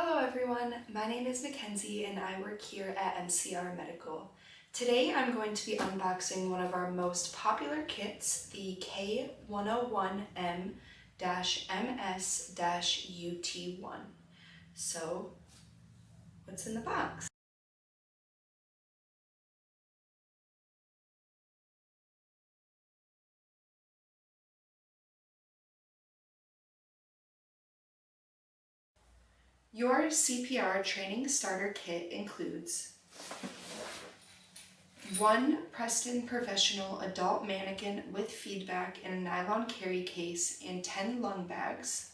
Hello everyone, my name is Mackenzie and I work here at MCR Medical. Today I'm going to be unboxing one of our most popular kits, the K101M-MS-UT1. So, what's in the box? Your CPR Training Starter Kit includes one PRESTAN Professional Adult Mannequin with feedback in a nylon carry case and 10 lung bags,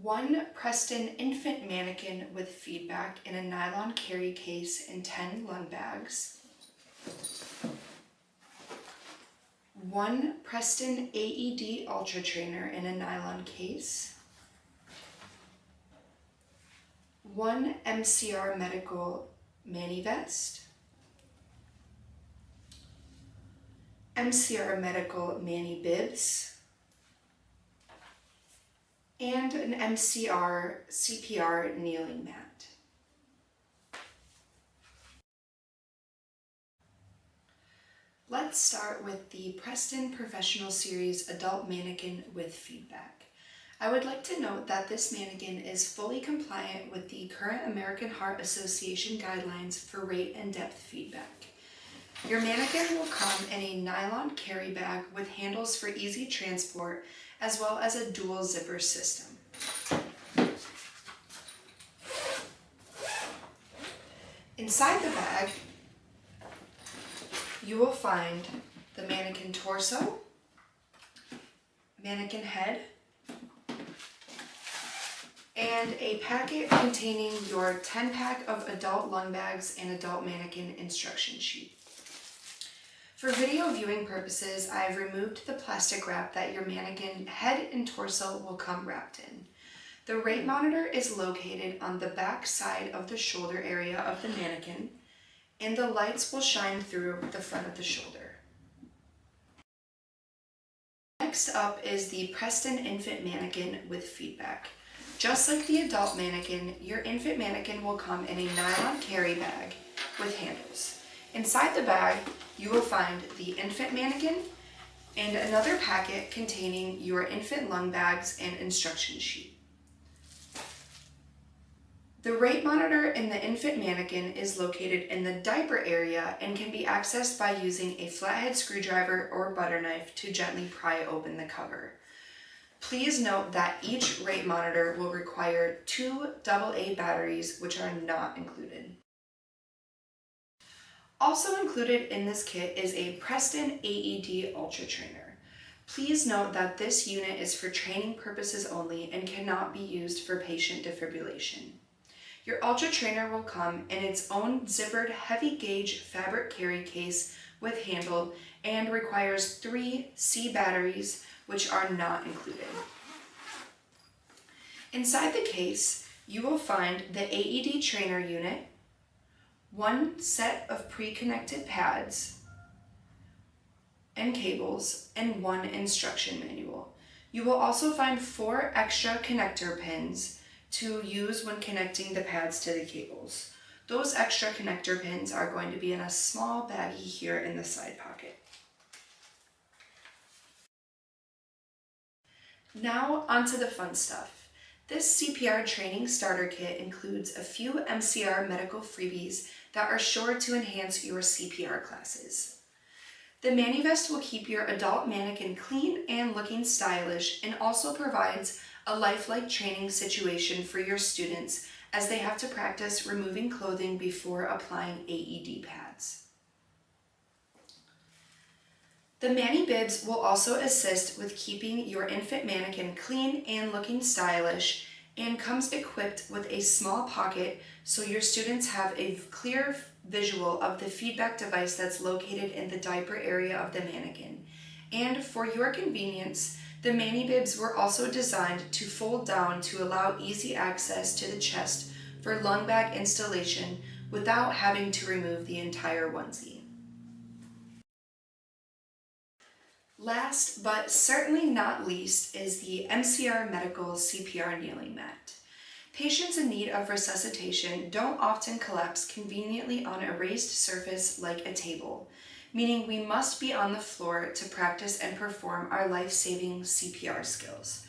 one PRESTAN Infant Mannequin with feedback in a nylon carry case and 10 lung bags, one PRESTAN AED Ultra Trainer in a nylon case, one MCR Medical Mani Vest, MCR Medical Mani Bibs, and an MCR CPR kneeling mat. Let's start with the PRESTAN Professional Series Adult Mannequin with feedback. I would like to note that this mannequin is fully compliant with the current American Heart Association guidelines for rate and depth feedback. Your mannequin will come in a nylon carry bag with handles for easy transport, as well as a dual zipper system. Inside the bag, you will find the mannequin torso, mannequin head, and a packet containing your 10-pack of adult lung bags and adult mannequin instruction sheet. For video viewing purposes, I have removed the plastic wrap that your mannequin head and torso will come wrapped in. The rate monitor is located on the back side of the shoulder area of the mannequin, and the lights will shine through the front of the shoulder. Next up is the PRESTAN Infant Mannequin with feedback. Just like the adult mannequin, your infant mannequin will come in a nylon carry bag with handles. Inside the bag, you will find the infant mannequin and another packet containing your infant lung bags and instruction sheet. The rate monitor in the infant mannequin is located in the diaper area and can be accessed by using a flathead screwdriver or butter knife to gently pry open the cover. Please note that each rate monitor will require 2 AA batteries, which are not included. Also included in this kit is a PRESTAN AED Ultra Trainer. Please note that this unit is for training purposes only and cannot be used for patient defibrillation. Your Ultra Trainer will come in its own zippered heavy gauge fabric carry case with handle and requires 3 C batteries, which are not included. Inside the case, you will find the AED trainer unit, 1 set of pre-connected pads and cables, and 1 instruction manual. You will also find 4 extra connector pins to use when connecting the pads to the cables. Those extra connector pins are going to be in a small baggie here in the side pocket. Now onto the fun stuff. This CPR Training Starter Kit includes a few MCR medical freebies that are sure to enhance your CPR classes. The Mani Vest will keep your adult mannequin clean and looking stylish, and also provides a lifelike training situation for your students as they have to practice removing clothing before applying AED pads. The Mani Bibs will also assist with keeping your infant mannequin clean and looking stylish, and comes equipped with a small pocket so your students have a clear visual of the feedback device that's located in the diaper area of the mannequin. And for your convenience, the Mani Bibs were also designed to fold down to allow easy access to the chest for lung bag installation without having to remove the entire onesie. Last but certainly not least is the MCR Medical CPR Kneeling Mat. Patients in need of resuscitation don't often collapse conveniently on a raised surface like a table, meaning we must be on the floor to practice and perform our life-saving CPR skills.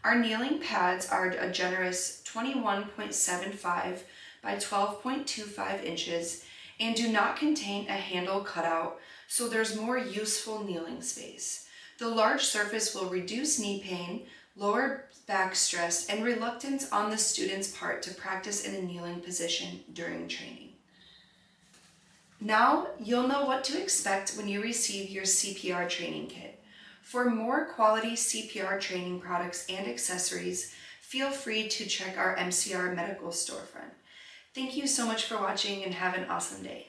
Our kneeling pads are a generous 21.75 by 12.25 inches and do not contain a handle cutout, so there's more useful kneeling space. The large surface will reduce knee pain, lower back stress, and reluctance on the student's part to practice in a kneeling position during training. Now you'll know what to expect when you receive your CPR training kit. For more quality CPR training products and accessories, feel free to check our MCR medical storefront. Thank you so much for watching and have an awesome day.